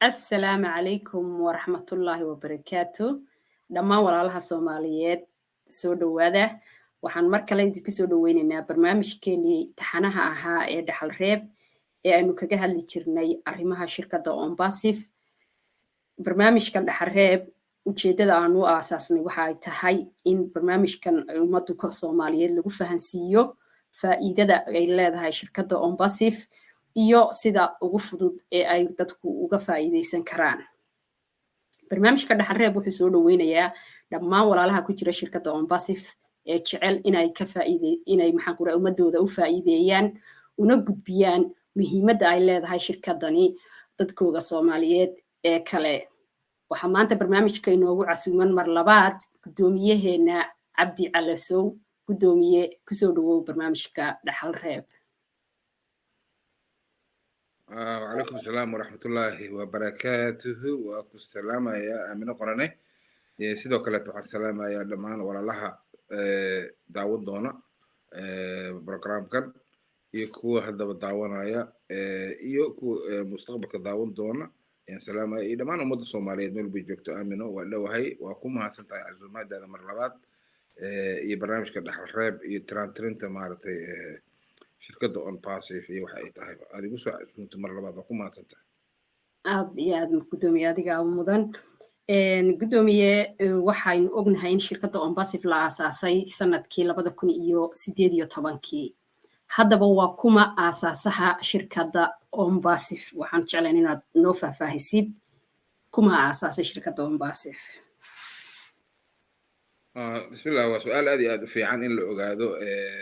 السلام عليكم ورحمة الله وبركاته dhammaan walaalaha Soomaaliyeed soo dhawaada waxaan mar kale idinku soo dhaweynaynaa barnaamijkeenii taxanaha ahaa ee dhaxal reeb ee aynu kaga hadli jirnay arrimaha shirkadda Ombasif barnaamijkan dhaxal reeb ujeedada aan u aasaasnay waxa ay tahay in barnaamijkan ummadda Soomaaliyeed lagu fahansiiyo faa'iidada ay leedahay shirkadda Ombasif iyo sida ugu fudud ee ay dadku uga faa'iideysan karaan barnaamijka dhaxal reeb wuxuu soo dhaweynayaa dhammaan walaalaha ku jira shirkadda Ombasif ee jecel inay maxaan ku raay ummadooda u faa'iideeyaan una gudbiyaan muhiimadda ay leedahay shirkaddani dadkooda Soomaaliyeed ee kale waxa maanta barnaamijka inoogu casuuman mar labaad gudoomiyaheena Cabdi Calasow gudoomiye ku soo dhawow barnaamijka dhaxal reeb وعليكم السلام ورحمة الله وبركاته وأكو السلام يا أمين قرنة سيدو كلا توحى السلام يا دمان ولا لها داود دونا برنامج كان يكو هذا بداونا يا يكو مستقبل كداود دونا يا سلام يا دمان ومد الصومالية نول بيجوكتو أمينو ولا وهي وأكو ما سنتا عزومات هذا مرات يبرنامج كده حرب يترانترنت مارتي shirkadda Ombasif iyo waxa ay tahay adigu soo cusubta mar labaad ku maadsanta aad iyo aad gudoomiye adiga mudan gudoomiye waxaan ognahay in shirkadda Ombasif la aasaasay sanadkii 2018 haddaba waa kuma aasaasaha shirkadda Ombasif waxaan jeclayn inaad noo faahfaahisid kuma aasaasay shirkadda Ombasif بسم الله وسؤال هذه في عن إن لقاعدو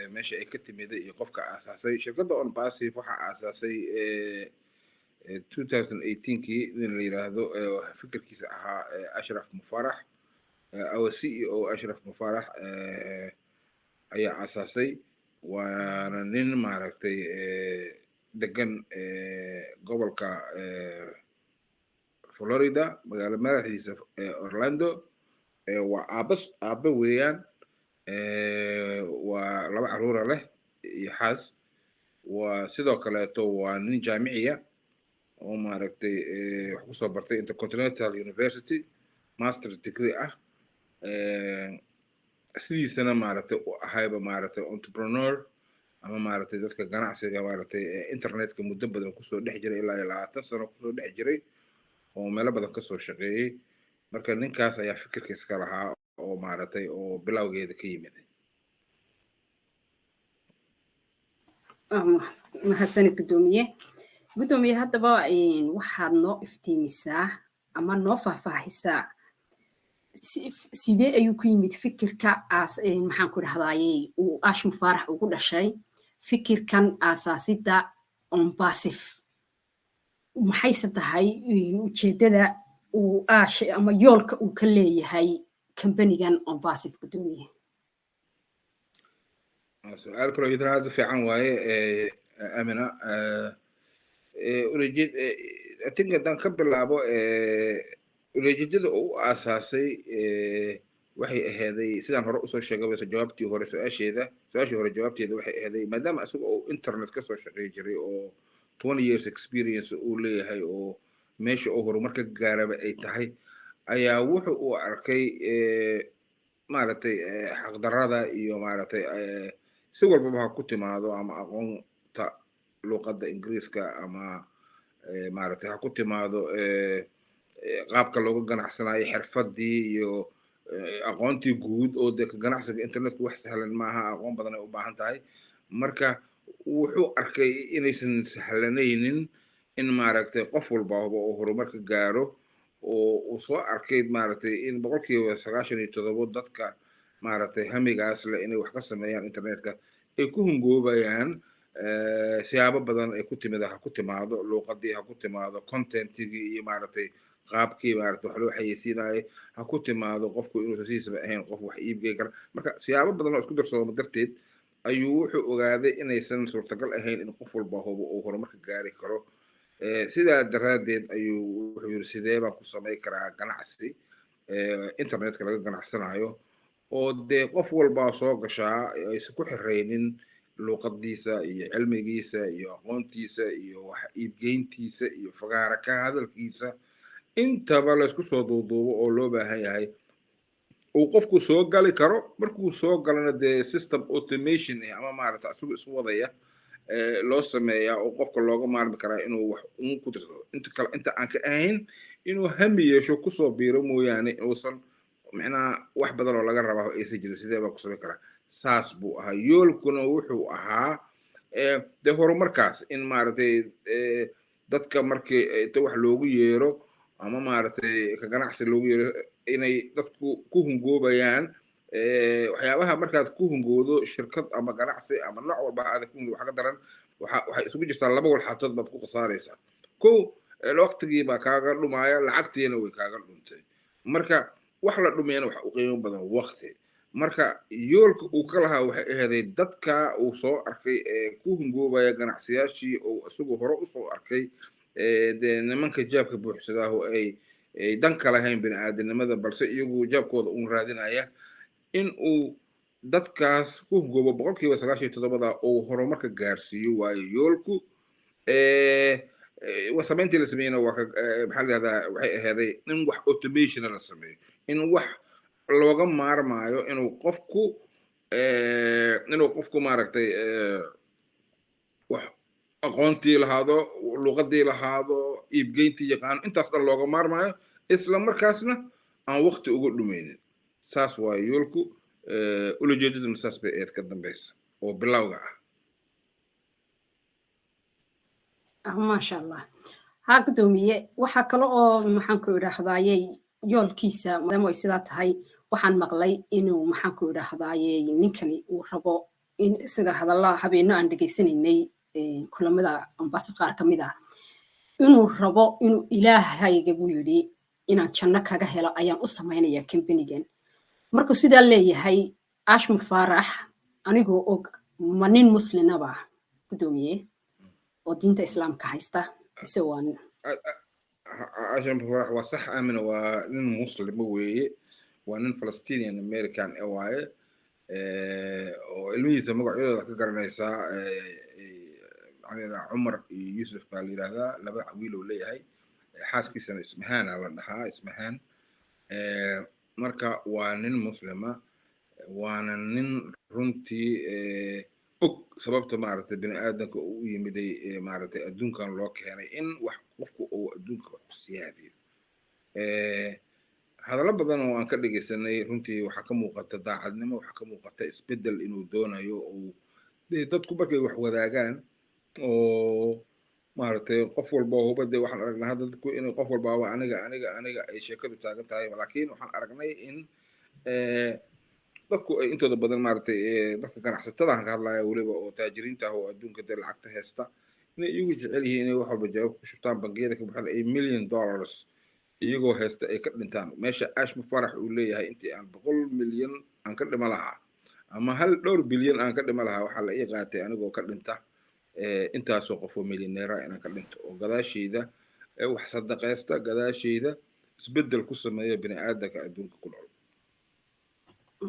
ماشي كتب يدي يقفك أساسي شركة Ombasif وح أساسي 2018 كي اللي هذا فكر كيسها أشرف مفرح أو CEO أشرف مفرح أي أساسي ونن معركتي دقن قبل كا فلوريدا مقال مرحلة أورلاندو وعبس عبا ويان ولما عرورة له يحاز وسيدو كالاتو وانين جامعية وما ركتي حكوصة برتي Intercontinental University ماستر ديجري سيدي سنة مارتي هايبا مارتي entrepreneur أما مارتي ذاتك قناعسي مارتي انترنت كمدبدا كسو دحجري إلا يلا سنة كسو دحجري وميلا بدن كسو شقي marka ninkaas ayaa fikirkiisa ka lahaa oo maaratay oo bilowgeeda ka yimid mahadsanid gudoomiye haddaba waxaad noo iftiimisaa ama noo faahfaahisaa sidee ayuu ku yimid fikirka maxaan ku dhahdayay uu Ashmu Faarax ugu dhashay fikirkan aasaasidda Ombasif maxayse tahay ujeedada ama yoolka uu ka leeyahay company-gan Ombasif gudoomiye su'aal kale oo aad u fiican waaye Amina urejid atinga dan ka bilaabo urejidada uu aasaasay waxay ahaday sidaan hore u soo sheegay jawaabtii hore su'aashii hore jawaabteeda waxay ahaday maadaama isagu uu internet ka soo shaqeey jiray oo 20 years experience uu leeyahay oo meesha oo horumarka gaaraba ay tahay ayaa wuxuu u arkay maaratay xaqdarrada iyo maaratay si walbaba ha ku timaado ama aqoonta luqadda ingiriiska ama maaratay ha ku timaado qaabka looga ganacsanayo xirfadii iyo aqoontii guud oo de ganacsiga internetku wax sahlan maaha aqoon badan ay u baahan tahay marka wuxuu arkay inaysan sahlanaynin in maaragtay qof walba oo horumarka gaaro oo uu soo arkay maaragtay in 97% dadka maaragtay hamigaas leh inay wax ka sameeyaan internetka ay ku hungoobayaan siyaabo badan ay ku timaado luqadii ha ku timaado contentigii iyo maaragtay qaabkii maaragtay wax loo xayeysiinayay ha ku timaado qofku inuu siisaba ahayn qof wax iibgeey kara marka siyaabo badan oo isku darsooma darteed ayuu wuxuu ogaaday inaysan suurtagal ahayn in qof walba uu horumarka gaari karo sidaa daraadeed ayuu wuxuu yiri sidee baan ku samayn karaa ganacsi internetka laga ganacsanayo oo dee qof walba soo gashaa aysan ku xireynin luqadiisa iyo cilmigiisa iyo aqoontiisa iyo wax iibgeyntiisa iyo fagaara ka hadalkiisa intaba laysku soo duuduubo oo loo baahan yahay uu qofku soo gali karo markuu soo galana dee system automation ama maarata isagu isu wadaya loo sameeyaa oo qofka looga maarmi karaa inuu wax uun ku tirsado inta aan ka ahayn inuu hami yeesho kusoo biiro mooyaane uusan macnaha wax badan oo laga rabaa aysan jirin sidee baa ku samayn karaa saas buu ahaa yoolkuna wuxuu ahaa dee horumarkaas in maaragtay dadka markii inta wax loogu yeero ama maaragtay ka ganacsi loogu yeero inay dadku ku hungoobayaan waxyaabaha markaad ku hungoodo shirkad ama ganacsi ama nooc walba aad ku hungoodo waxa ka daran waxay isugu jirtaa laba walxaatood baad ku khasaaraysaa kow waqtigii baa kaaga dhumaya lacagtiina way kaaga dhuntay marka wax la dhumiyana waxa u qiimo badan waqti marka yoolka uu ka lahaa waxay ahaday dadka uu soo arkay ku hungoobaya ganacsiyashii oo isagu hore u soo arkay dee nimanka jaabka buuxsadaa oo ay dan ka lahayn bini'aadanimada balse iyagu jaabkooda uun raadinaya in uu dadkaas ku hungoobo 97% uu horumarka gaarsiiyo waayo yoolku wasamayntii la sameeyna waa maxaa la yidhahdaa waxay ahaaday in wax automation la sameeyo in wax looga maarmaayo inuu qofku maaragtay wax aqoontii lahaado luqadii lahaado iibgeyntii yaqaan intaas dhan looga maarmaayo isla markaasna aan waqti uga dhumaynin saas waayo yoolku ulajeedaduna saas bay eed ka dambaysa oo bilowga maasha allah haa gudoomiye waxaa kale oo maxaan ku idhaahdayey yoolkiisa maadaama ay sidaa tahay waxaan maqlay inuu maxaan ku idhaahdayey ninkani uu rabo in sida hadallaa habeenno aan dhegaysanaynay kulamada ambasi qaar ka mid ah inuu rabo inuu ilaahayga buu yidhi inaan janno kaga helo ayaan u samaynayaa kambanigan markuu sidaa leeyahay ashma faarax anigoo og ma nin muslinaba gudoomiye oo diinta islaamka haysta ise waa ashma faarax waa sax aamina waa nin muslima weeye waa nin Palestinian American waaye oo ilmihiisa magacyadooda ka garanaysaa يعني عمر يوسف قال لي هذا لبع ويل ولا هي حاسكي سنة اسمهان على النها اسمهان مركا وانن مسلمة وانن رنتي سببته معرفة بني آدم ويمدي معرفة الدون كان لوك يعني إن وحقفكوا أو الدون كسيادي هذا لبضنا وان كدغ سنة رنتي وحكموا قد تداعدنا وحكموا قد اسبدل إنه دونا يو أو dadku markay wax wadaagaan oo maaragtay qof walba oo bade waxaan aragnaa dadku in qof walba aniga ay sheekadu taagan tahay laakiin waxaan aragnay in dadku ay intooda badan maaragtay dadka ganacsatada aan ka hadlayo waliba oo taajiriinta ah oo adduunka dee lacagta haysta inay iyagu jecel yihiin inay wax walba jawaab ku shubtaan bangiyada ka baxaan ay $1 million iyagoo haysta ay ka dhintaan meesha ashma farax uu leeyahay intii aan 100 milyan aan ka dhima lahaa ama hal dhowr bilyan aan ka dhima lahaa waxaa la ii qaatay anigoo ka dhinta intaasoo qof oo milyaneera inaan ka dhinto oo gadaashayda wax sadaqaysta gadaashayda isbeddel ku sameeya bini aadamka adduunka ku nool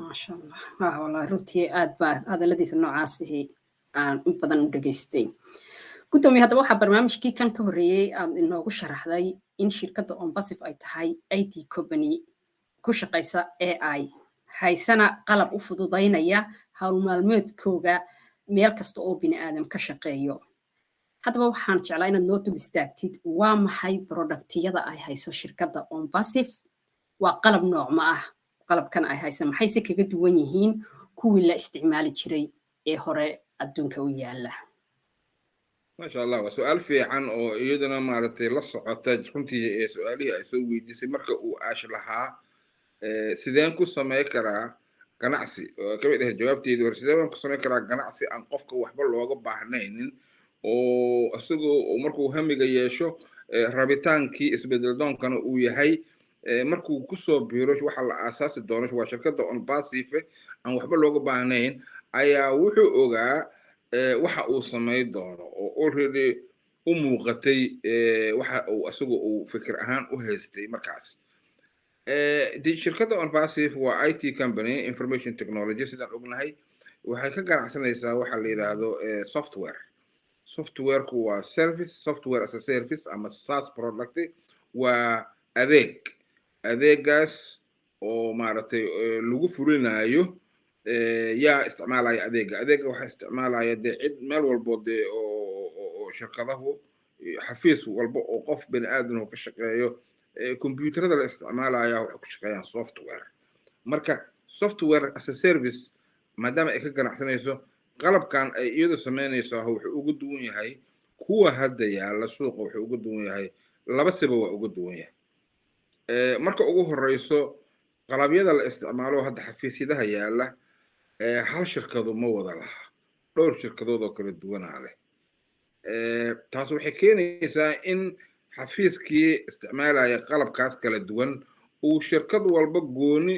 maasha allah wallahi runtii aad baa hadalladiisa noocaasihi aan in badan u dhageystay gudoomiye haddaba waxaa barnaamijkii kan ka horreeyey aad inoogu sharaxday in shirkadda ombasif ay tahay IT company ku shaqaysa AI haysana qalab u fududaynaya hawl maalmeedkooga meel kasta oo bini aadam ka shaqeeyo haddaba waxaan jeclaa inaad noo dul istaagtid waa maxay productiyada ay hayso shirkadda ombasif waa qalab nooc ma ah qalabkan ay haysa maxayse kaga duwan yihiin kuwii la isticmaali jiray ee hore adduunka u yaala maasha allah waa su'aal fiican oo iyadana maaragtay la socota runtii su'aalihii ay soo weydiisay marka uu aash lahaa sideen ku samay karaa ganacsi ka mid ah jawaabteedii hore sideen ku samay karaa ganacsi aan qofka waxba looga baahnaynin oo asagoo markuu hamiga yeesho rabitaankii isbedel doonkana uu yahay markuu ku soo biiro waxa la aasaasi doono waa shirkadda ombasif aan waxba looga baahnayn ayaa wuxuu ogaa waxa uu samay doono oo already u muuqatay waxa uu asagoo uu fikir ahaan u haystay markaas dii shirkadda ombasif waa IT company information technology sidaan ognahay waxay ka ganacsanaysaa waxa la yiraahdo software ku waa service software as a service ama SaaS product waa adeegaas oo maaragtay lagu fulinayo yaa isticmaalaya adeega waxa isticmaalaya cid meel walbo oo shirkadahu xafiis walba oo qof bani aadan ka shaqeeyo computerada la isticmaalaya waxa ku shaqeeyaan software marka software as a service maadaama ay ka ganacsanayso qalabkan ay iyadu sameynayso wuxuu ugu duwan yahay kuwa hadda yaala suuqa wuxuu ugu duwan yahay laba sibba waa ugu duwan yahay marka ugu horeyso qalabyada la isticmaalo hadda xafiisyadaha yaala hal shirkado ma wada laha dhowr shirkadood oo kala duwan leh taas waxay keenaysaa in xafiiskii isticmaalaya qalabkaas kala duwan uu shirkad walba gooni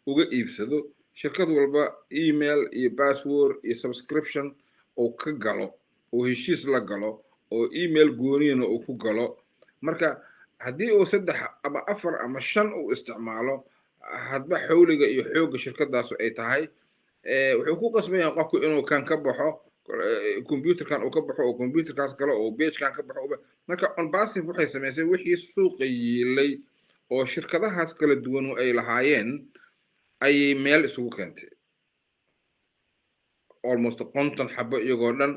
uga iibsado shirkad walba email iyo password iyo subscription oo ka galo oo heshiis la galo oo email gooniyana uu ku galo marka haddii uu 3 ama 4 ama 5 uu isticmaalo hadba xawliga iyo xooga shirkadaas ay tahay wuxuu ku qasban yahay qofku inuu kan ka baxo computerkan uu ka baxo oo computerkaas kale oo pagekan ka baxo marka OnPassive waxay sameysay wixii suuqa yeelay oo shirkadahaas kala duwan ay lahaayeen ay meel isugu keentay almost 50 xabo iyagoo dhan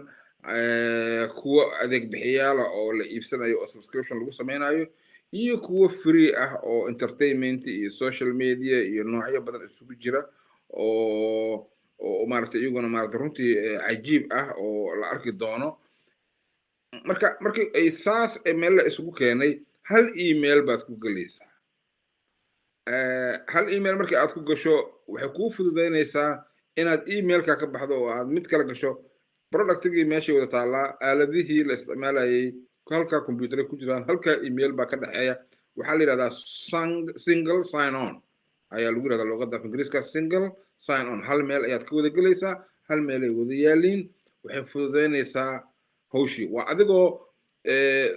kuwa adeeg bixiyaal oo la iibsanayo oo subscription lagu sameynayo iyo kuwa free ah oo entertainment iyo social media iyo noocyo badan isugu jira oo maaragtay iyaguna maaragtay runtii cajiib ah oo la arki doono markii ay SaaS meel la isugu keenay hal email baad ku galaysaa hal email markii aad ku gasho waxay kuu fududeynaysaa inaad emailka ka baxdo oo aad mid kala gasho productigii meesha wada taala aaladihii la isticmaalayay halka computer ku jiraan halka email ba ka dhaxeeya waxa la yiraahdaa single sign on ayaa lagu yiraahdaa luqadda Ingiriiska single sign on hal meel ayaad ka wada galaysaa hal meel ay wada yaaliin waxay fududeynaysaa hawshii waa adigoo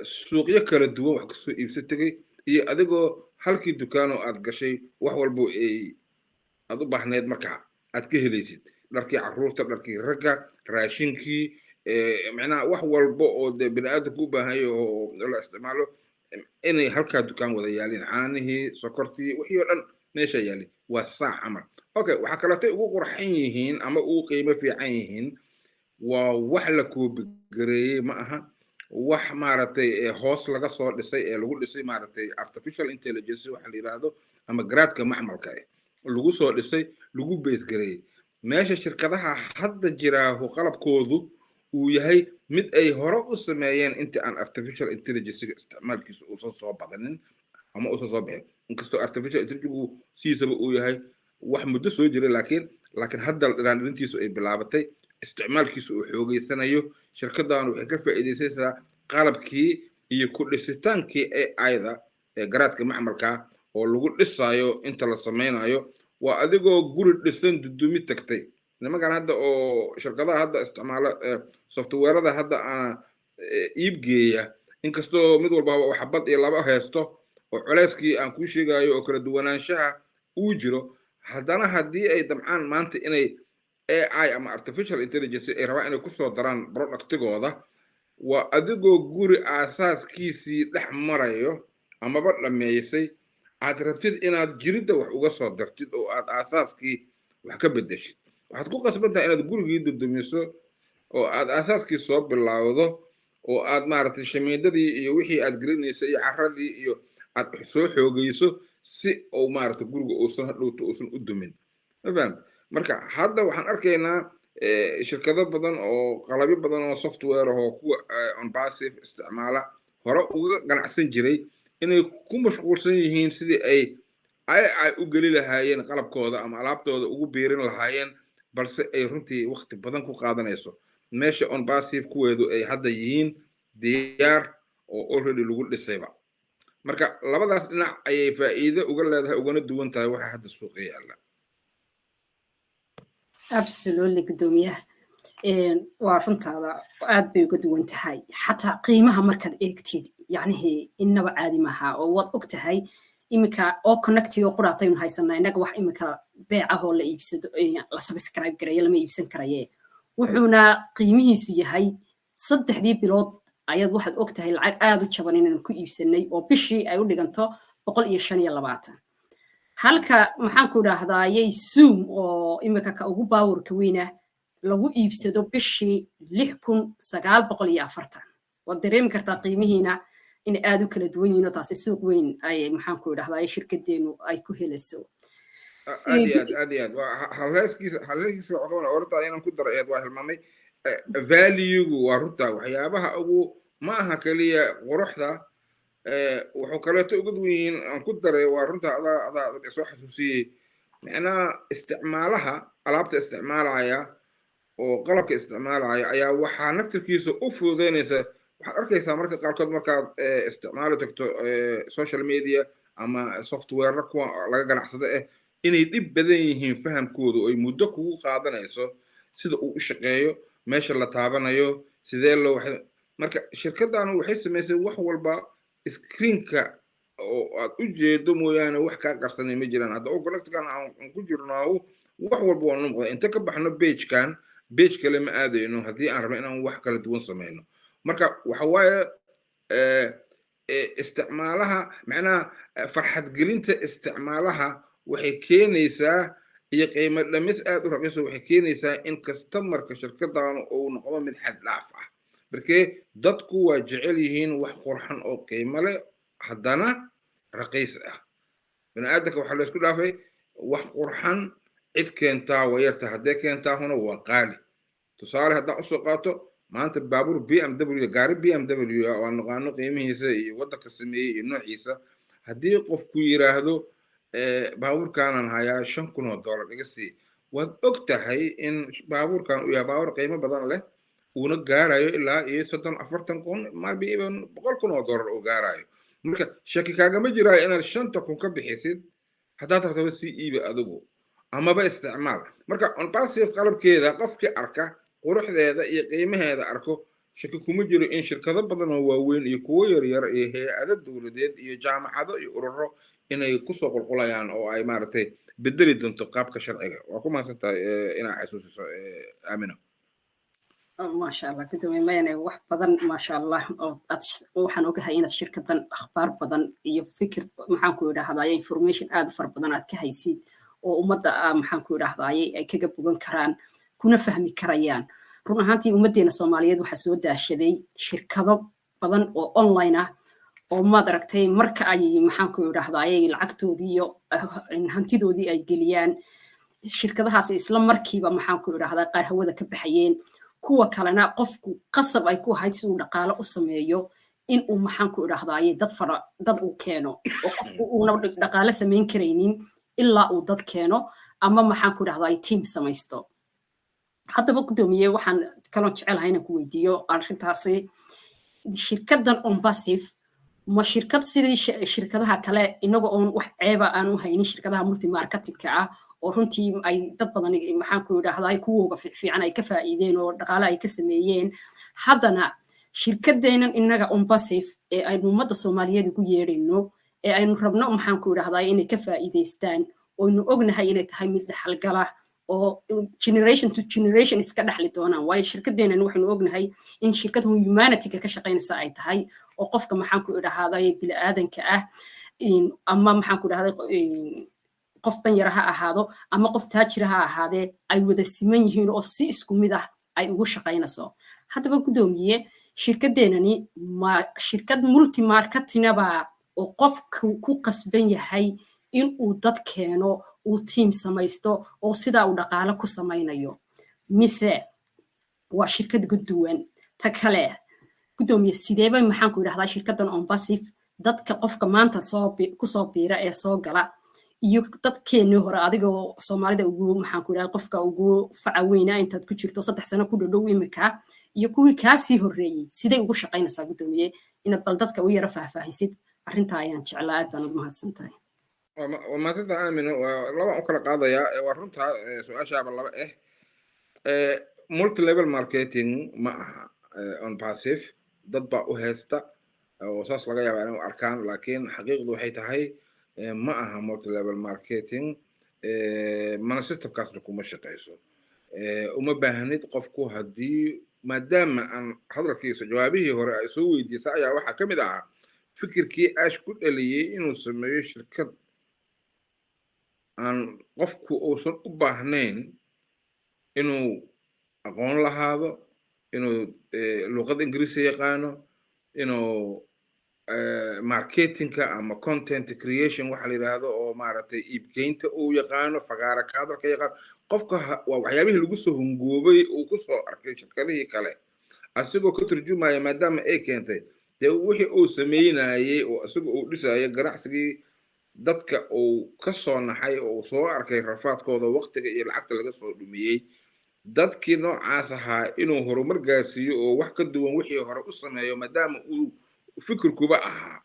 suuqyo kala duwan wax ka soo iibsatay iyo adigoo halkii dukaano aad gashay wax walba ay aad u baahneed marka aad ka helaysid dharkii caruurta dharkii ragga raashinkii macnaha wax walba oo bini aadamku u baahan yahay oo la isticmaalo inay halka dukaan wada yaalin caanihii sokortii wixii oo dhan meesha yaali waa saac amal okay waxa kale oo ugu qurxan yihiin ama ugu qiimo fiican yihiin waa wax la koobi gareeyay ma aha wax maaragtay hoos laga soo dhisay ee lagu dhisay maaragtay artificial intelligence waxa la yiraahdo ama garaadka macmalka lagu soo dhisay lagu base gareeyay meesha shirkadaha hadda jira qalabkoodu uu yahay mid ay hore u sameeyeen inta aan artificial intelligence isticmaalkiisu uu soo badanin ama uu soo bixin inkastoo artificial intelligence siisaba uu yahay wax muddo soo jiray laakiin hadda dhinaantiisu ay bilaabatay isticmaalkiisu uu xoogeysanayo shirkaddan waxay ka faa'iideysanaysaa qalabkii iyo ku dhisitaankii AI-da garaadka macmalka oo lagu dhisayo inta la sameynayo waa adigoo guri dhisan dudumi tagtay nimankan hadda oo shirkadaha hadda isticmaala software-da hadda iib geeya inkastoo mid walba wax xabad iyo laba haysto oo culeyskii aan ku sheegayo oo kala duwanaanshaha uu jiro haddana haddii ay damcaan maanta inay AI ama artificial intelligence ay rabaan inay ku soo daraan productigooda waa adigoo guri aasaaskiisii dhex marayo amaba dhameysay aad rabtid inaad jiridda wax uga soo dartid oo aad aasaaskii wax ka bedeshid waxaad ku qasbantahay inaad gurigii dudumiso oo aad aasaaskii soo bilowdo oo aad maaragtay shamiindadii iyo wixii aad gelinaysay iyo carradii iyo aad soo xoogayso si uu maaragtay guriga uusan hadhowto uusan u dumin ma fahamta marka hadda waxaan arkaynaa shirkado badan oo qalabyo badan oo software oo kuwa OnPassive isticmaala hore uga ganacsan jiray inay ku mashquulsan yihiin sidii ay u geli lahaayeen qalabkooda ama alaabtooda ugu biirin lahaayeen balse ay runtii waqti badan ku qaadanayso meesha OnPassive kuweedu ay hadda yihiin diyaar oo already lagu dhisayba marka labadaas dhinac ayay faa'iido uga leedahay ugana duwan tahay waxa hadda suuqa yaala absolutely gudoomiyaha waa runtaada aad bay uga duwan tahay xataa qiimaha markaad eegtid yacnihi innaba caadi maaha oo waad og tahay iminka oo connecti oo quraataynu haysanaa innaga wax iminka beecahoo la iibsado la subscribe gareeyo lama iibsan karaye wuxuuna qiimihiisu yahay 3 bilood ayaad waxaad ogtahay lacag aad u jaban inaan ku iibsanay oo bishii ay u dhiganto 125 halka maxaan ku idhaahdayay Zoom oo imika ka ugu baawarka weyna lagu iibsado bishii 6940 waad dareemi kartaa qiimihiina in aad u kala duwan yihiin oo taasi suuq weyn ay maxaan ku idhahdaa shirkadeenu ay ku helayso aad halkiisa waxa ka orta inaan ku daro waa hilmaamay value waa runta waxyaabaha ugu ma aha kaliya quruxda wuxuu kaleeto ugu duwan yihiin aan ku daray waa runta adaa soo xasuusiyey macnaha isticmaalaha alaabta isticmaalaya oo qalabka isticmaalaya ayaa waxaa naftirkiisa u fududeynaysa waxaad arkaysaa marka qaarkood markaad isticmaali tagto social media ama software kuwa laga ganacsado inay dhib badan yihiin fahamkoodu ay muddo kugu qaadanayso sida uu u shaqeeyo meesha la taabanayo sidee loo marka shirkaddan waxay samaysay wax walba screenka oo aad u jeedo mooyaane wax kaa qarsanay ma jiraan hadda connectkan aan ku jirnaa wax walba waa noqda inta ka baxno page kale ma aadayno haddii aan rabno inaan wax kala duwan samayno marka waxa waaye isticmaalaha macnaha farxad gelinta isticmaalaha waxay keenaysaa iyo qiimo dhamis aad u raqiiso waxay keenaysaa in customerka shirkaddan uu noqdo mid xad dhaaf ah markee dadku waa jecel yihiin wax qurxan oo qiimo leh haddana raqiis ah bani'aadamka waxaa la isku dhaafay wax qurxan cid keentaa waa yarta haddee keentaa huna waa qaali tusaale haddaan usoo qaato maanta baabuur BMW gaari BMW oo naqaano qiimihiisa iyo waddanka sameeyey iyo noociisa haddii qofku yiraahdo baabuurkaanan hayaa $5,000 iga sii waad og tahay in baabuurkan uu yahay baabuur qiimo badan leh uuna gaarayo ilaa iyo 30-40 kun maybe even $100,000 uu gaarayo marka shaki kaagama jiraayo inaad 5,000 ka bixisid haddaad rabto sii iibi adigu amaba isticmaal marka on passive qalabkeeda qofkii arka quruxdeeda iyo qiimaheeda arko shaki kuma jiro in shirkado badan oo waaweyn iyo kuwo yaryar iyo hay'ado dawladeed iyo jaamacado iyo ururo inay kusoo qulqulayaan oo ay maaragtay bedeli doonto qaabka sharciga waa ku mahadsantahay inaa xasuusiso aamino ما شاء الله كنت ميمانة واحد بدن ما شاء الله وحنا وجه هنا الشركة أخبار بدن يفكر محنكو ده هذا information أدفر بدن كهيسيد ومدة محنكو ده هذا كجب بقول كران كنا فهمي كريان رنا هانتي ومدينا الصومالية وحسود ده الشدي شركة بدن أونلاين وما دركتي مركا أي محنكو ده هذا العقد ديو إن هانتي دودي أي جليان الشركة هاس إسلام مركبة محنكو ده هذا قار هو ده كبحيين kuwa kalena qofku qasab ay ku hayd si uu dhaqaale u sameeyo in uu maxaan ku idhaahdaaye dad uu keeno oo qofku uuna dhaqaale samayn karaynin ilaa uu dad keeno ama maxaan ku idhahdaaye team samaysto haddaba gudoomiye waxaan kaloo jecelahay inaan ku weydiiyo arrintaasi shirkaddan Onpassive ma shirkad sidii shirkadaha kale inagoo oon wax ceeba aan u haynin shirkadaha multi marketingka ah oo runtii ay dad badan maxaan ku idhaahdaa kuwooga fiican ay ka faa'iideen oo dhaqaale ay ka sameeyeen haddana shirkadeenan inaga Onpassive ee aynu ummadda Soomaaliyeed ugu yeerayno ee aynu rabno maxaan ku idhaahdaa inay ka faa'iideystaan oo aynu ognahay inay tahay mid dhaxalgala oo generation to generation iska dhaxli doonaan waayo shirkadeenan waxaynu ognahay in shirkad humanity-ga ka shaqaynaysa ay tahay oo qofka maxaan ku idhaahdaa bini'aadanka ah ama maxaan ku idhaahdaa qof tan yar ha ahaado ama qof taajir ha ahaadee ay wada siman yihiin oo si isku mid ah ay ugu shaqaynayso haddaba gudoomiye shirkadeenani ma shirkad multi marketing ba oo qofku ku qasban yahay in uu dad keeno uu team samaysto oo sidaa uu dhaqaale ku samaynayo mise waa shirkad guduwan ta kale gudoomiye sidee bay maxaan ku idhaahdaa shirkaddan Onpassive dadka qofka maanta ku soo biira ee soo gala iyo dadkeenii hore adigoo Soomaalida ugu maxaan ku idhaahdaa qofka ugu facaweynaa intaad ku jirto 3 sano ku dhow imika iyo kuwii ka sii horeeyay sidee ugu shaqaynaysaa gudoomiye in bal dadka u yara faahfaahisid arrinta ayaan jeclaa aad baan u mahadsantahay وما تدعى آمنة لما أكل قاضية ورنتها سؤال شعب الله multi level marketing معها Onpassive ضد وهستا وصاص لقيا يعني أركان لكن حقيقة وحيتها هي معها multi level marketing mana systemkaasna kuma shaqayso uma baahnid qofku haddii maadaama aan hadalkiisa jawaabihii hore ay soo weydiisay ayaa waxaa ka mid ahaa fikirkii ash ku dhaliyey inuu sameeyo shirkad aan qofku uusan u baahnayn inuu aqoon lahaado inuu luqad ingiriisi yaqaano inuu marketingka ama content creation waxa la yidhaahdo oo maaragtay iibgeynta uu yaqaano fagaara ka hadalka yaqaano qofka waa waxyaabihii lagu soo hungoobay uu ku soo arkay shirkadihii kale asigoo ka turjumaya maadaama ay keentay dee wixii uu sameynayay oo asigoo uu dhisaya ganacsigii dadka uu ka soo naxay oo soo arkay rafaadkooda waqtiga iyo lacagta laga soo dhumiyey dadkii noocaas ahaa inuu horumar gaarsiiyo oo wax ka duwan wixii hore u sameeyo maadaama uu fikirkuba ahaa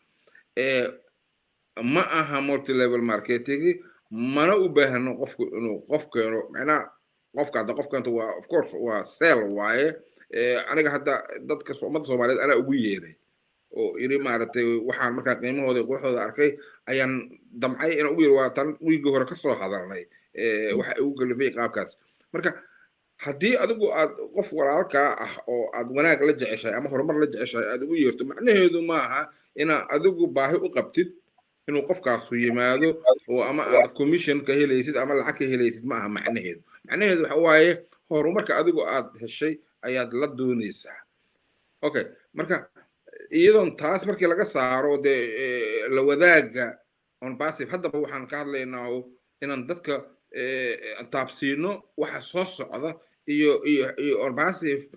ma aha multi level marketing mana u baahno qofku inuu qof keeno macnaha qofka hadda qofkanta waa of course waa sell waaye aniga hadda dadka ummadda Soomaaliyeed ana ugu yeeray oo iri maaragtay waxaan markaa qiimahooda quruxdooda arkay ayaan damcay inaan ugu yeero waa tan wiigii hore ka soo hadalnay waxa ugu galifay qaabkaas marka haddii adigu aad qof walaalkaa ah oo aad wanaag la jeceshahay ama horumar la jeceshahay aad ugu yeerto macnaheedu maaha inaad adigu baahi u qabtid inuu qofkaasu yimaado oo ama aad commission ka helaysid ama lacag ka helaysid maaha macnaheedu waxa waaye horumarka adigu aad heshay ayaad la doonaysaa okay marka iyadoon taas markii laga saaro dee la wadaaga on passive haddaba waxaan ka hadlaynaa inaan dadka taabsiino waxa soo socda iyo on passive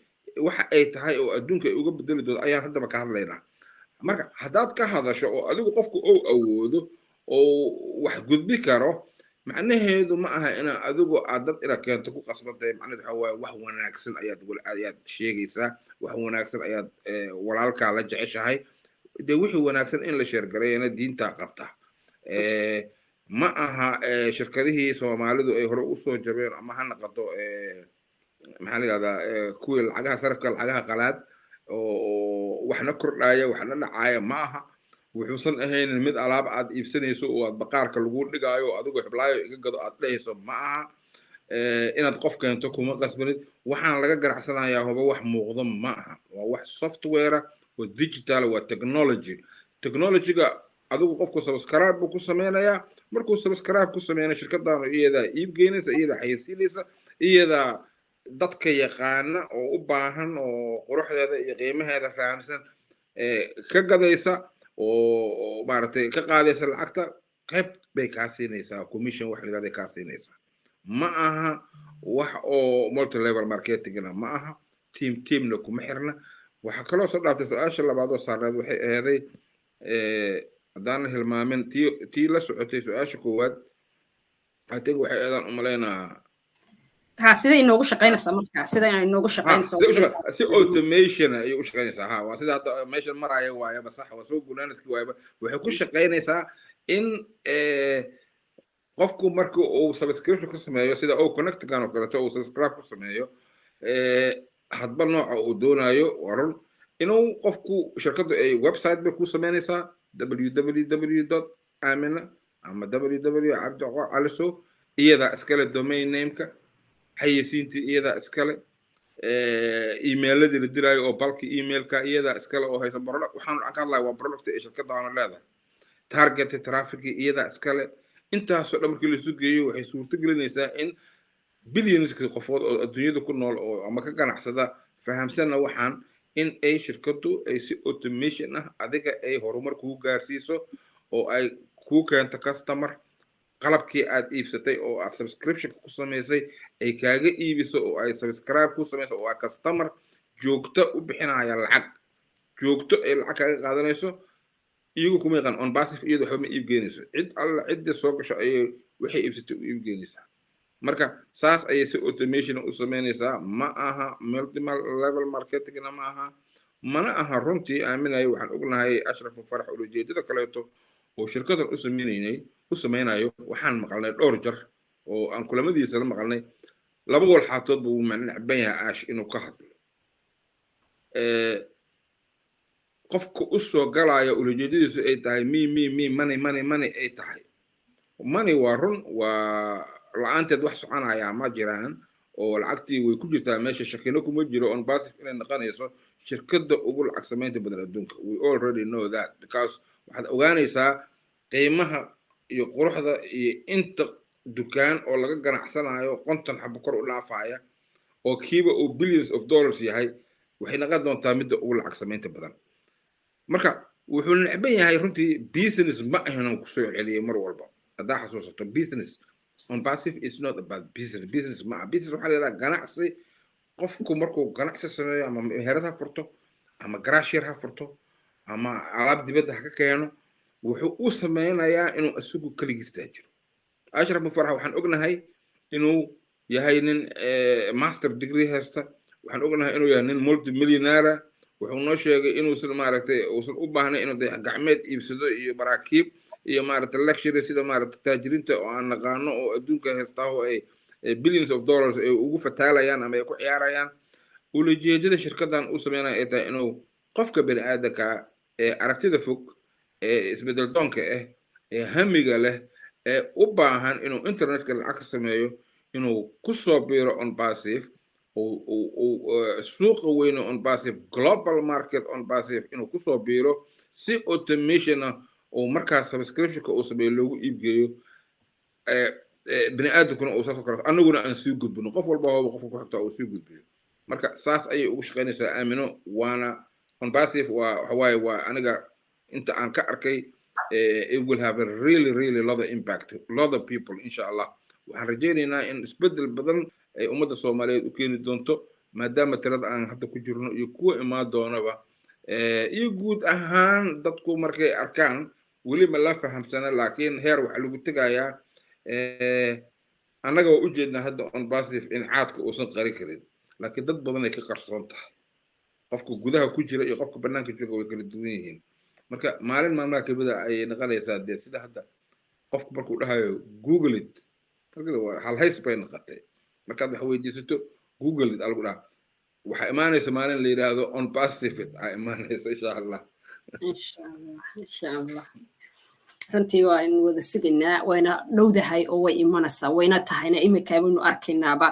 waxa ay tahay oo adduunka ay uga bedeli doonto ayaan haddaba ka hadlaynaa marka haddaad ka hadasho oo adigu qofku uu awoodo oo wax gudbi karo macnaheedu ma aha inaa adigu aad dad ila keento ku qasbantahay macnaheedu waxa waaye wax wanaagsan ayaad sheegaysaa wax wanaagsan ayaad walaalkaa la jeceshahay dee wixii wanaagsan in la sheergareeyana diintaa qabta ma aha shirkadihii Soomaalidu ay hore u soo jabeen ama ha noqoto maxaa la yiraahdaa kuwii lacagaha sarafka lacagaha qalaad oo waxna kordhaya waxna dhacaya ma aha wuxuusan ahayn mid alaab aad iibsanayso oo aad baqaarka lagu dhigaayo adigu xiblaayo iga gado aad dhehayso ma aha inaad qof keento kuma qasbanid waxaan laga ganacsanayaa huba wax muuqdo ma aha waa wax software oo digital waa technology-ga adigu qofku subscribe ku sameeynaya markuu subscribe ku sameeyana shirkaddan iyada iib geynaysa iyada xayeysiinaysa iyada dadka yaqaana oo u baahan oo quruxdeeda iyo qiimaheeda fahamsan ka gadaysa oo maaragtay ka qaadaysa lacagta qayb bay kaa siinaysaa commission wax la yiraahdo kaa siinaysaa ma aha wax oo multi level marketingna ma aha teamna kuma xirna waxa kaloo soo dhaaftay su'aasha labaad oo saarneed waxay ahayd haddaan hilmaamin tii la socotay su'aasha koowaad I think waxay aadaan umaleynaa sida inoogu shaqeynaysaa markaa sida inoogu shaqeynaysaa si automation ay u shaqeynaysaa waa sida hadda meeshan maraya waayaba sax waa soo gunaanadkii waayaba waxay ku shaqeynaysaa in qofku marka uu subscription ku sameeyo sida oo connect-gan oo kale uu subscribe ku sameeyo hadba nooca uu doonayo waran inuu qofku shirkadu ay website bay ku sameynaysaa www.amina ama www.abdiqaliso iyada iskale domain name-ka xayeysiintii iyada iskale email-ladii la diraayo oo balki email-ka iyada iskale oo haysa product waxaan ka hadlayaa waa product ee shirkaddaana leedahay target traffic iyada iskale intaasoo dhan markii la isu geeyo waxay suurto gelinaysaa in billions qofood oo adduunyada ku nool oo ama ka ganacsada fahamsanna waxaan in ay shirkadu ay si automation ah adiga ay horumar kugu gaarsiiso oo ay kuu keento customer qalabkii aad iibsatay oo aad subscription ku samaysay ay kaaga iibiso oo ay subscribe ku samayso oo customer joogto u bixinaya lacag joogto ay lacag kaaga qaadanayso iyagu kuma yaqaan on passive iyadu waxba ma iib geynayso cid alla cidda soo gasho ayay waxay iibsatay u iib geynaysaa marka saas ayay si automation u samaynaysaa ma aha multi level marketingna ma aha mana aha runtii aaminayo waxaan ognahay Ashraf Farax ujeedada kaleeto oo shirkadan u sameynayo waxaan maqalnay dhowr jar oo aan kulamadiisa la maqalnay laba wal xaatood buu macnaban yahay Ash inuu ka hadlo qofku u soo galaya ujeedadiisu ay tahay money ay tahay money waa run waa la-aanteed wax soconaya ma jiraan oo lacagtii way ku jirtaa meesha shakino kuma jiro on passive inay noqonayso shirkadda ugu lacag samaynta badan adduunka we already know that because waxaad ogaanaysaa qiimaha iyo quruxda iyo inta dukaan oo laga ganacsanayo konton xabo kor u dhaafaya oo kiiba uu billions of dollars yahay waxay noqon doontaa midda ugu lacag samaynta badan marka wuxuu necban yahay runtii business ma ahan ku soo celiyay mar walba haddaa xasuusato business on passive is not about business ma business waxaa la yidhahdaa ganacsi qofku markuu ganacsi sameeyo ama meherad ha furto ama garaash yar ha furto ama alaab dibadda ha ka keeno wuxuu u sameynayaa inuu isagu kaligiis taajiro ashraf mufarax waxaan ognahay inuu yahay nin master degree haysta waxaan ognahay inuu yahay nin multimillionaire wuxuu noo sheegay inuusan maaragtay uusan u baahnay inuu dayax gacmeed iibsado iyo maraakiib iyo maaragtay luxury sida maaragtay taajiriinta oo aan naqaano oo adduunka haystaa oo ay billions of dollars ay ugu fataalayaan ama ay ku ciyaarayaan ulajeedada shirkaddan u sameynaya ay tahay inuu qofka bani aadanka ee aragtida fog ee isbedel doonka ah ee hamiga leh ee u baahan inuu internetka lacag ka sameeyo inuu ku soo biiro on passive suuqa weyn on passive global market on passive inuu ku soo biiro si automation ah oo markaas subscriptionka uu sameeyo loogu iibgeeyo bani aadankuna uu saas oo kale annaguna aan sii gudbino qof walba hooba qofka ku xigta uu sii gudbiyo marka saas ayay ugu shaqaynaysaa aamino waana on passive waxawaaye waa aniga inta aan ka arkay it will have a really lot of impact lot of people insha allah waxaan rajaynaynaa in isbedel badan ay ummadda soomaaliyeed u keeni doonto maadaama tirada aan hadda ku jirno iyo kuwa imaan doonaba iyo guud ahaan dadku markay arkaan weli ma la fahamsana laakiin heer waxaa lagu tegayaa annaga waa ujeednaa hadda on passive in caadka uusan qari karin laakiin dad badan ay ka qarsoon tahay qofka gudaha ku jira iyo qofka banaanka jooga way kala duwan yihiin marka maalin maalmaha kamida ayay noqonaysaa dee sida hadda qofku markuu dhahayo google it hal hays bay noqotay markaad wax weydiisato google it alagu dhaha waxaa imaanaysa maalin la yidhaahdo on passive it aa imaanaysa insha allah insha allah runtii waa in wada sugaynaa wayna dhowdahay oo way imanaysaa wayna tahayna iminka waynu arkaynaaba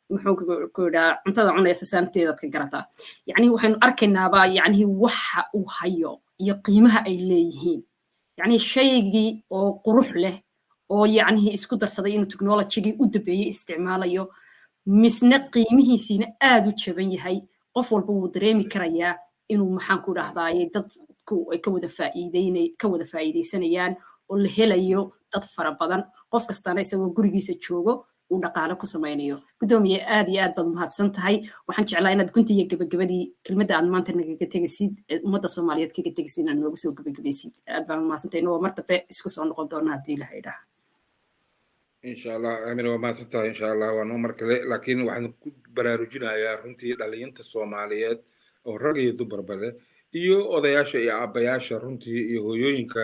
muxuu ku yidhaa cuntada cunaysa saanteedaad ka garataa yacni waxaynu arkaynaaba yacni waxa uu hayo iyo qiimaha ay leeyihiin yacni shaygii oo qurux leh oo yacni isku darsaday inuu technologygii u dambeeyey isticmaalayo misna qiimihiisiina aad u jaban yahay qof walba wuu dareemi karayaa inuu maxaan ku dhahdaayay dadku ay ka wada faa'iidaysanayaan oo la helayo dad fara badan qof kastaana isagoo gurigiisa joogo uu dhaqaale ku samaynayo gudoomiye aad iyo aad baad mahadsan tahay waxaan jeclaa inaad guntiga gabagabadii kelmadda aad maanta nagaga tegaysid ummadda soomaaliyeed kaga tegaysid inaad noogu soo gabagabaysid aad baan mahadsantahay inagoo mar dambe isku soo noqon doona haddii ilaha idhaha insha allah aamin waa mahadsan tahay insha allah waa noo mar kale laakiin waxaan ku baraarujinayaa runtii dhalinyarta soomaaliyeed oo rag iyo dumarba leh iyo odayaasha iyo aabbayaasha runtii iyo hooyooyinka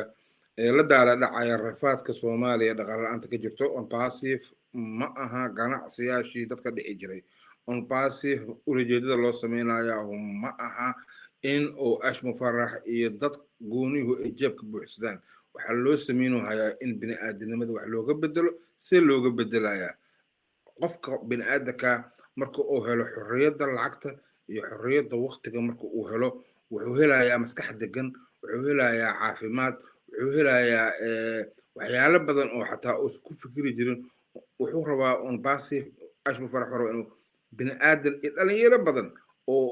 la daala dhacaya rafaadka soomaaliya dhaqaale la-aanta ka jirto on passive ma aha ganacsiyaashii dadka dhici jiray on passive ulajeedada loo sameynaya ma aha in uu ash mufarax iyo dad goonihu ay jeebka buuxsadaan waxaa loo sameynayaa in bini aadamnimada wax looga bedelo si looga bedelayaa qofka bini aadanka marka uu helo xorriyadda lacagta iyo xorriyadda waqtiga marka uu helo wuxuu helayaa maskax degan wuxuu helayaa caafimaad wuxuu helayaa waxyaalo badan oo xataa uusan ku fikiri jirin wuxuu rabaa on passive ash mufarax rabo inuu bini aadan iyo dhalinyaro badan oo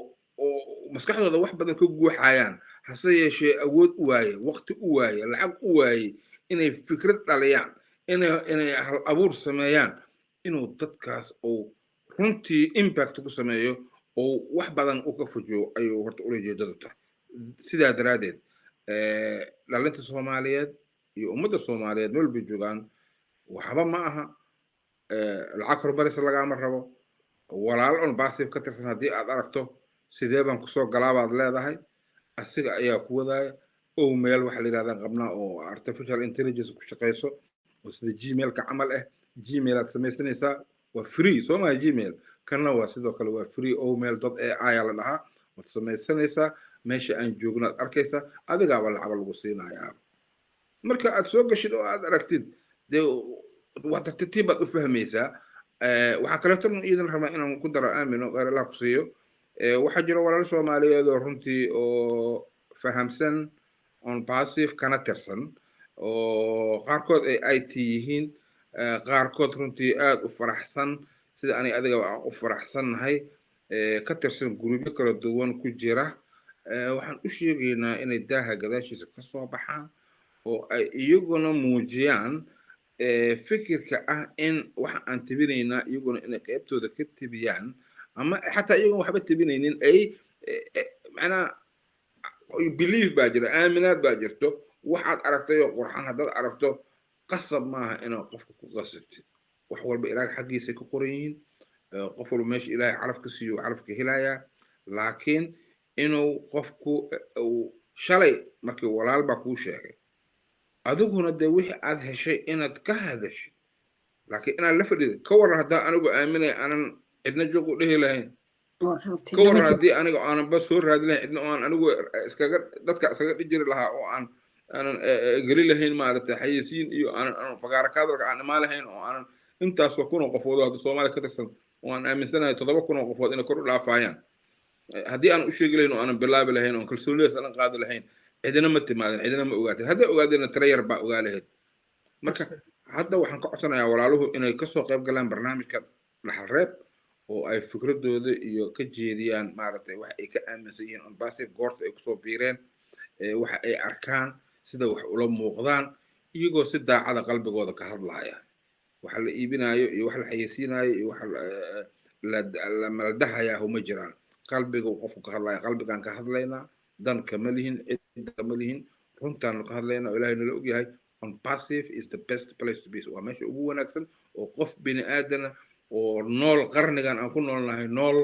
maskaxdooda wax badan ka guuxayaan hase yeeshee awood u waaye waqti u waaye lacag u waaye inay fikrad dhaliyaan inay hal abuur sameeyaan inuu dadkaas uu runtii impact ku sameeyo oo wax badan u ka fujiyo ayuu horta ulajeedadu tahay sidaa daraaddeed dhalinta soomaaliyeed iyo ummadda soomaaliyeed meel bay joogaan waxba ma aha lacag hormarisa lagaama rabo walaal on passive ka tirsan haddii aad aragto sidee baan kusoo galaabaad leedahay asiga ayaa ku wadaaya oo meel waxa la yidhahdaa qabnaa oo artificial intelligence ku shaqayso oo sida gmailka camal ah gmail aad samaysanaysaa waa free soo maha gmail kana waa sidoo kale waa free omail.ai la dhahaa waad samaysanaysaa meesha aan joogno aad arkaysaa adigaaba lacag lagu siinayaa marka aad soo gashid oo aad aragtid dee waa tartiib baad u fahmaysaa waxaa kaleeto iidan rabaa inaan ku daro aamino qaar allah ku siiyo waxaa jira walaal soomaaliyeed oo runtii oo fahamsan on passive kana tirsan oo qaarkood ay IT yihiin qaarkood runtii aad u faraxsan sida ani adiga u faraxsannahay ka tirsan gurubyo kala duwan ku jira waxaan u sheegaynaa inay daaha gadaashiisa ka soo baxaan oo ay iyaguna muujiyaan fikirka ah in waxa aan tibinaynaa iyaguna inay qaybtooda ka tibiyaan ama xataa iyagoon waxba tibinaynin ay macnaa belief baa jira aaminaad baa jirto waxaad aragtay oo qurxan haddaad aragto qasab maaha inaad qofka ku qasabtid wax walba ilaahay xaggiisa ka qoran yihiin qof walba meesha ilaahay calaf ka siiyo calafka helayaa laakiin inuu qofku shalay markii walaal baa kuu sheegay adiguna dee wixii aad heshay inaad ka hadashid laakiin inaad la fadhida ka waran haddaa anigu aaminay aanan cidna joog u dhehi lahayn ka waran haddii aniga aanan ba soo raadi lahayn cidna aan anigu dadka iskaga dhijiri lahaa oo aanan geli lahayn maaragtay xayeysiin iyo aanan fagaara kaadalka aan imaan lahayn oo aanan intaasoo kun oo qofood oo hadda soomaaliya ka tirsan oo aan aaminsanahay 7 kun oo qofood inay kor u dhaafayaan haddii aan u sheegi lahayn oo aanan bilaabi lahayn oo kalsoonidaas aanan qaadi lahayn cidina ma timaadin cidina ma ogaatin hadday ogaadeenna tira yar baa ogaa lahayd marka hadda waxaan ka codsanayaa walaaluhu inay kasoo qayb galaan barnaamijka dhaxal reeb oo ay fikradooda iyo ka jeediyaan maaragtay waxa ay ka aaminsan yihiin on passive goorta ay kusoo biireen waxa ay arkaan sida wax ula muuqdaan iyagoo si daacada qalbigooda ka hadlaya waxa la iibinayo iyo wax la xayeysiinayo iyo wax la maldahayaa huma jiraan qalbiga qofku ka hadlaya qalbigaan ka hadlaynaa dan kama lihin cid kama lihin runtaan ka hadlaynaa oo ilaahay nala ogyahay on passive is the best place to be waa meesha ugu wanaagsan oo qof bini aadana oo nool qarnigan aan ku noolnahay nool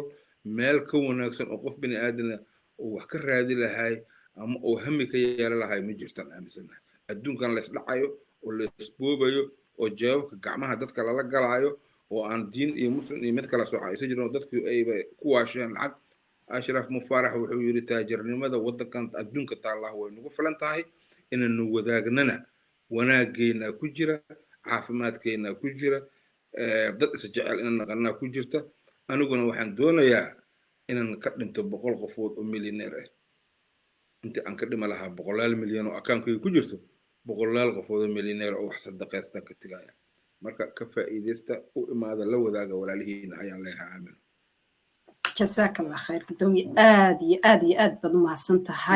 meel ka wanaagsan oo qof bini aadana oo wax ka raadi lahay ama oo hami ka yeela lahay ma jirtaan aaminsanahay adduunkan la isdhacayo oo la isboobayo oo jawaabka gacmaha dadka lala galaayo oo aan diin iyo muslim iyo mid kala soocaysa jirin dadku ay ku waasheen lacag ashraf mufarax wuxuu yiri taajirnimada wadankan adduunka taalaha way nagu filan tahay inaynu wadaagnana wanaageena ku jira caafimaadkeena ku jira dad is jecel inaan naqanaa ku jirta aniguna waxaan doonayaa inaan ka dhinto 100 qofood oo millionaire ah inta aan ka dhima lahaa 100 milyan oo akaankayga ku jirto 100 qofood oo millionaire oo wax sadaqaysta ka tigaya marka ka faa'iideysta u imaada la wadaaga walaalihiina ayaan leeyahay aamin jazakallahu khayr gudoomiye aad iyo aad baad u mahadsantahay